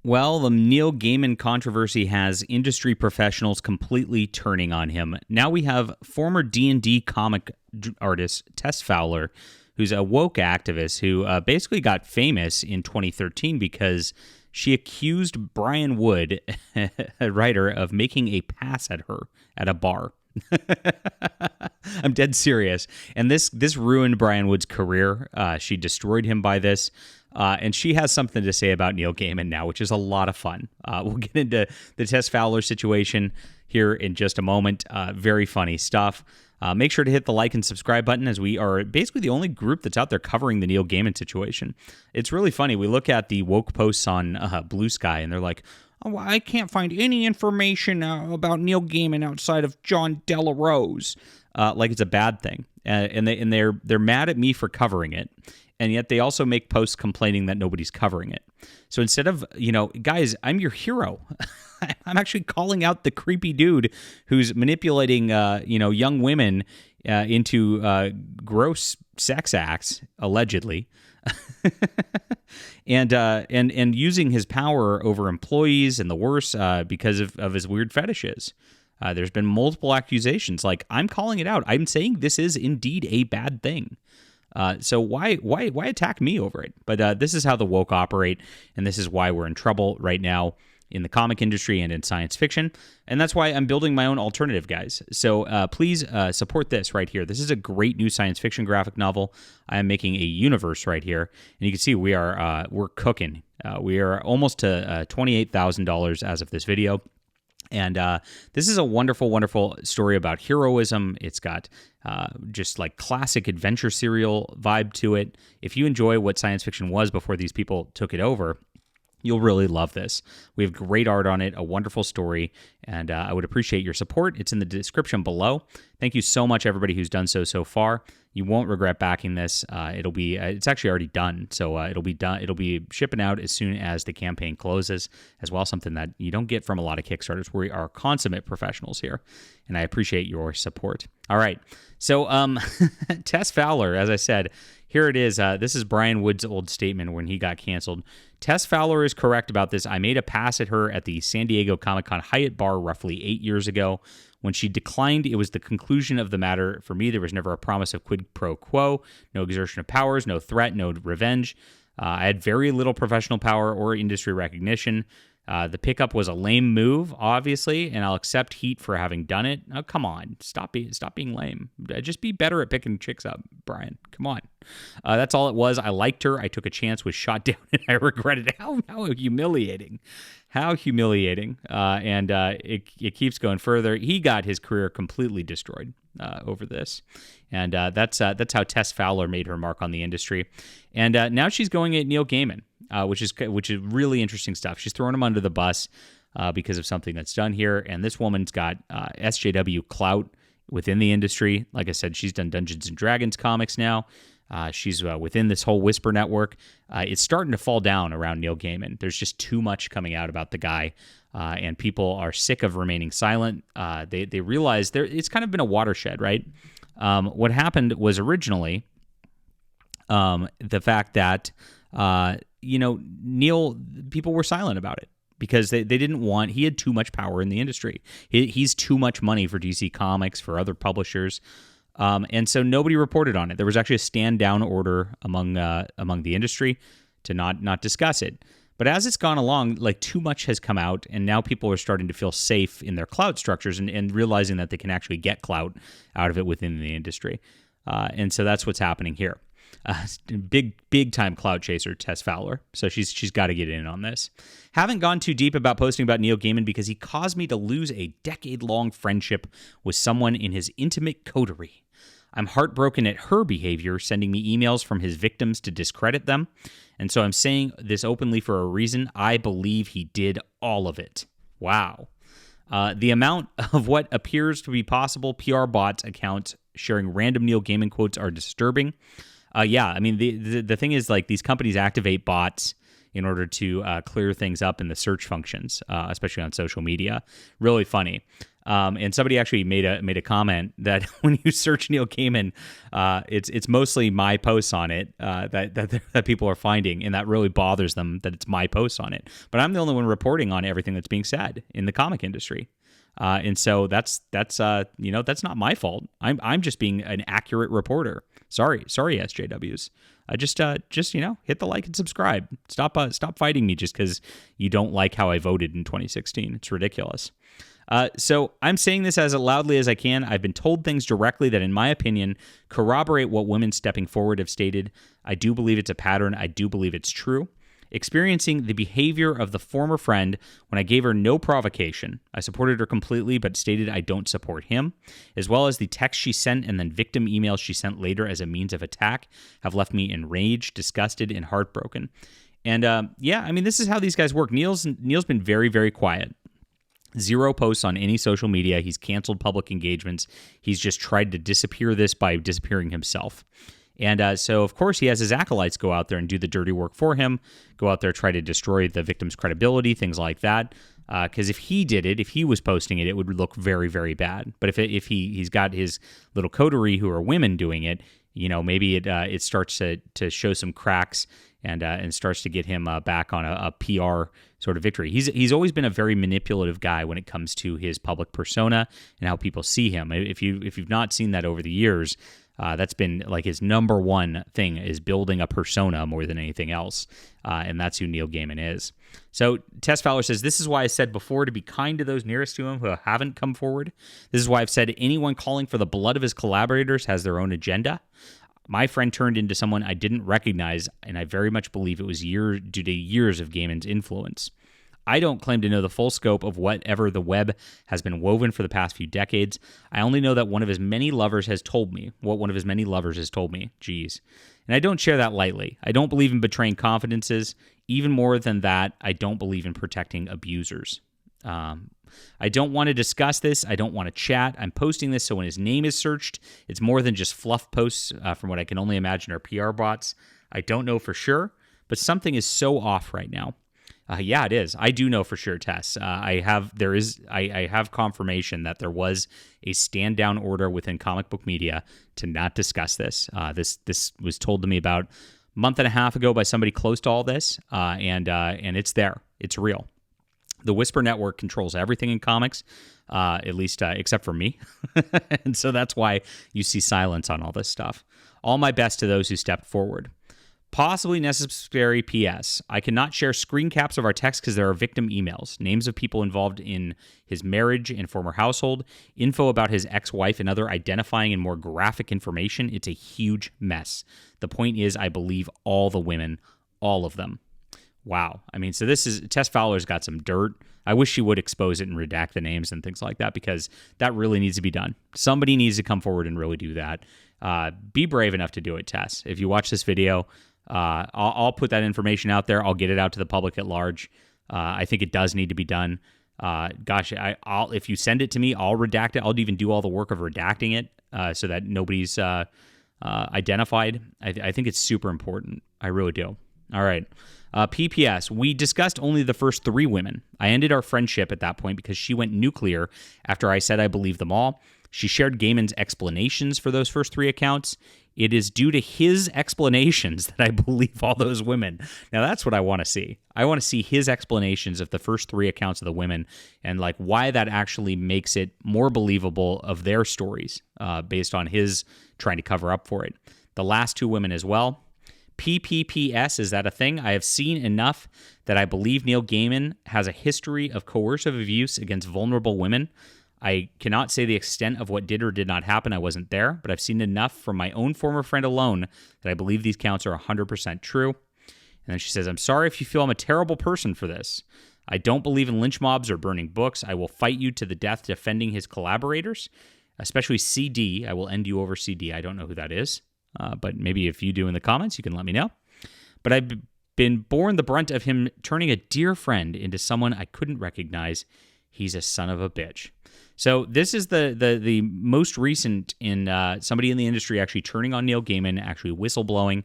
Well, the Neil Gaiman controversy has industry professionals completely turning on him. Now we have former D&D comic artist Tess Fowler, who's a woke activist who basically got famous in 2013 because she accused Brian Wood, a writer, of making a pass at her at a bar. I'm dead serious. And this ruined Brian Wood's career. She destroyed him by this. And she has something to say about Neil Gaiman now, which is a lot of fun. We'll get into the Tess Fowler situation here in just a moment. Very funny stuff. Make sure to hit the like and subscribe button, as we are basically the only group that's out there covering the Neil Gaiman situation. It's really funny. We look at the woke posts on Blue Sky, and they're like, "Oh, I can't find any information about Neil Gaiman outside of John Arroz," like it's a bad thing, and they're mad at me for covering it. And yet they also make posts complaining that nobody's covering it. So instead of, guys, I'm your hero. I'm actually calling out the creepy dude who's manipulating, young women into gross sex acts, allegedly, and using his power over employees and the worse because of his weird fetishes. There's been multiple accusations. Like, I'm calling it out. I'm saying this is indeed a bad thing. So why attack me over it? But this is how the woke operate, and this is why we're in trouble right now in the comic industry and in science fiction. And that's why I'm building my own alternative, guys. So please support this right here. This is a great new science fiction graphic novel. I am making a universe right here, and you can see we're cooking. We are almost to $28,000 as of this video. And this is a wonderful, wonderful story about heroism. It's got just like classic adventure serial vibe to it. If you enjoy what science fiction was before these people took it over, you'll really love this. We have great art on it, a wonderful story, and I would appreciate your support. It's in the description below. Thank you so much, everybody who's done so far. You won't regret backing this. It's actually already done, so it'll be done. It'll be shipping out as soon as the campaign closes, as well. Something that you don't get from a lot of Kickstarters. We are consummate professionals here, and I appreciate your support. All right, so Tess Fowler, as I said, here it is. This is Brian Wood's old statement when he got canceled. Tess Fowler is correct about this. I made a pass at her at the San Diego Comic-Con Hyatt bar roughly 8 years ago. When she declined, it was the conclusion of the matter. For me, there was never a promise of quid pro quo, no exertion of powers, no threat, no revenge. I had very little professional power or industry recognition. The pickup was a lame move, obviously, and I'll accept heat for having done it. Oh, come on. Stop being lame. Just be better at picking chicks up, Brian. Come on. That's all it was. I liked her. I took a chance, was shot down, and I regretted it. How humiliating. How humiliating. And it keeps going further. He got his career completely destroyed over this. And that's how Tess Fowler made her mark on the industry. And now she's going at Neil Gaiman, which is really interesting stuff. She's throwing him under the bus because of something that's done here. And this woman's got SJW clout within the industry. Like I said, she's done Dungeons and Dragons comics now. She's within this whole Whisper network. It's starting to fall down around Neil Gaiman. There's just too much coming out about the guy, and people are sick of remaining silent. They realize it's kind of been a watershed, right? What happened was originally the fact that Neil, people were silent about it because they didn't want. He had too much power in the industry. He's too much money for DC Comics, for other publishers. And so nobody reported on it. There was actually a stand down order among the industry to not discuss it. But as it's gone along, like too much has come out, and now people are starting to feel safe in their clout structures and realizing that they can actually get clout out of it within the industry. And so that's what's happening here. Big time clout chaser, Tess Fowler. So she's got to get in on this. Haven't gone too deep about posting about Neil Gaiman because he caused me to lose a decade-long friendship with someone in his intimate coterie. I'm heartbroken at her behavior, sending me emails from his victims to discredit them. And so I'm saying this openly for a reason. I believe he did all of it. Wow. The amount of what appears to be possible PR bot accounts sharing random Neil Gaiman quotes are disturbing. Yeah, I mean, the thing is, like, these companies activate bots in order to clear things up in the search functions, especially on social media. Really funny. And somebody actually made a comment that when you search Neil Gaiman, it's mostly my posts on it that people are finding, and that really bothers them that it's my posts on it. But I'm the only one reporting on everything that's being said in the comic industry. And so that's not my fault. I'm just being an accurate reporter. Sorry, SJWs. Just hit the like and subscribe. Stop fighting me just because you don't like how I voted in 2016. It's ridiculous. So I'm saying this as loudly as I can. I've been told things directly that, in my opinion, corroborate what women stepping forward have stated. I do believe it's a pattern. I do believe it's true. Experiencing the behavior of the former friend when I gave her no provocation. I supported her completely, but stated I don't support him, as well as the text she sent and then victim emails she sent later as a means of attack have left me enraged, disgusted, and heartbroken. And this is how these guys work. Neil's been very, very quiet. Zero posts on any social media. He's canceled public engagements. He's just tried to disappear this by disappearing himself. And so, of course, he has his acolytes go out there and do the dirty work for him, go out there, try to destroy the victim's credibility, things like that. Because if he did it, if he was posting it, it would look very, very bad. But if he's got his little coterie who are women doing it, maybe it starts to show some cracks and starts to get him back on a PR sort of victory. He's always been a very manipulative guy when it comes to his public persona and how people see him. If you've not seen that over the years, that's been like his number one thing, is building a persona more than anything else. And that's who Neil Gaiman is. So Tess Fowler says, this is why I said before to be kind to those nearest to him who haven't come forward. This is why I've said anyone calling for the blood of his collaborators has their own agenda. My friend turned into someone I didn't recognize, and I very much believe it was due to years of Gaiman's influence. I don't claim to know the full scope of whatever the web has been woven for the past few decades. I only know that one of his many lovers has told me. Jeez. And I don't share that lightly. I don't believe in betraying confidences. Even more than that, I don't believe in protecting abusers. I don't want to discuss this. I don't want to chat. I'm posting this so when his name is searched, it's more than just fluff posts from what I can only imagine are PR bots. I don't know for sure, but something is so off right now. Yeah, it is. I do know for sure, Tess. I have confirmation that there was a stand down order within comic book media to not discuss this. This was told to me about a month and a half ago by somebody close to all this, and it's there. It's real. The Whisper Network controls everything in comics, at least except for me, and so that's why you see silence on all this stuff. All my best to those who stepped forward. Possibly necessary PS. I cannot share screen caps of our text because there are victim emails, names of people involved in his marriage and former household, info about his ex-wife, and other identifying and more graphic information. It's a huge mess. The point is, I believe all the women, all of them. Wow. I mean, so Tess Fowler's got some dirt. I wish she would expose it and redact the names and things like that, because that really needs to be done. Somebody needs to come forward and really do that. Be brave enough to do it, Tess. If you watch this video, I'll put that information out there. I'll get it out to the public at large. I think it does need to be done. I'll if you send it to me, I'll redact it. I'll even do all the work of redacting it so that nobody's identified. I think it's super important. I really do. All right. PPS, we discussed only the first 3 women. I ended our friendship at that point because she went nuclear after I said I believed them all. She shared Gaiman's explanations for those first 3 accounts. It is due to his explanations that I believe all those women. Now, that's what I want to see. I want to see his explanations of the first 3 accounts of the women and like why that actually makes it more believable of their stories based on his trying to cover up for it. The last 2 women as well. PPPS, is that a thing? I have seen enough that I believe Neil Gaiman has a history of coercive abuse against vulnerable women. I cannot say the extent of what did or did not happen. I wasn't there, but I've seen enough from my own former friend alone that I believe these counts are 100% true. And then she says, I'm sorry if you feel I'm a terrible person for this. I don't believe in lynch mobs or burning books. I will fight you to the death defending his collaborators, especially CD. I will end you over CD. I don't know who that is, but maybe if you do in the comments, you can let me know. But I've been borne the brunt of him turning a dear friend into someone I couldn't recognize. He's a son of a bitch. So this is the most recent in somebody in the industry actually turning on Neil Gaiman, actually whistleblowing.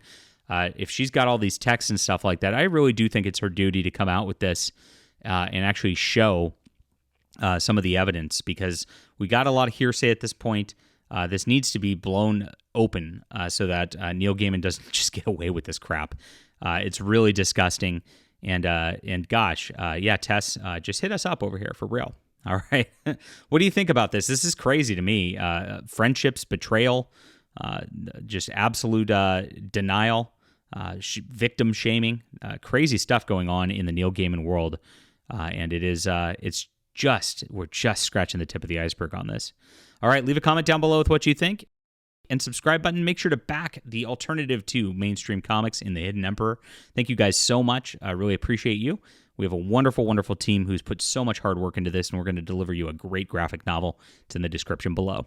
If she's got all these texts and stuff like that, I really do think it's her duty to come out with this and actually show some of the evidence, because we got a lot of hearsay at this point. This needs to be blown open so that Neil Gaiman doesn't just get away with this crap. It's really disgusting. And gosh, yeah, Tess, just hit us up over here for real. All right. What do you think about this? This is crazy to me. Friendships, betrayal, just absolute denial, victim shaming, crazy stuff going on in the Neil Gaiman world. And we're just scratching the tip of the iceberg on this. All right, leave a comment down below with what you think. And subscribe button. Make sure to back the alternative to mainstream comics in the Hidden Emperor. Thank you guys so much. I really appreciate you. We have a wonderful, wonderful team who's put so much hard work into this, and we're going to deliver you a great graphic novel. It's in the description below.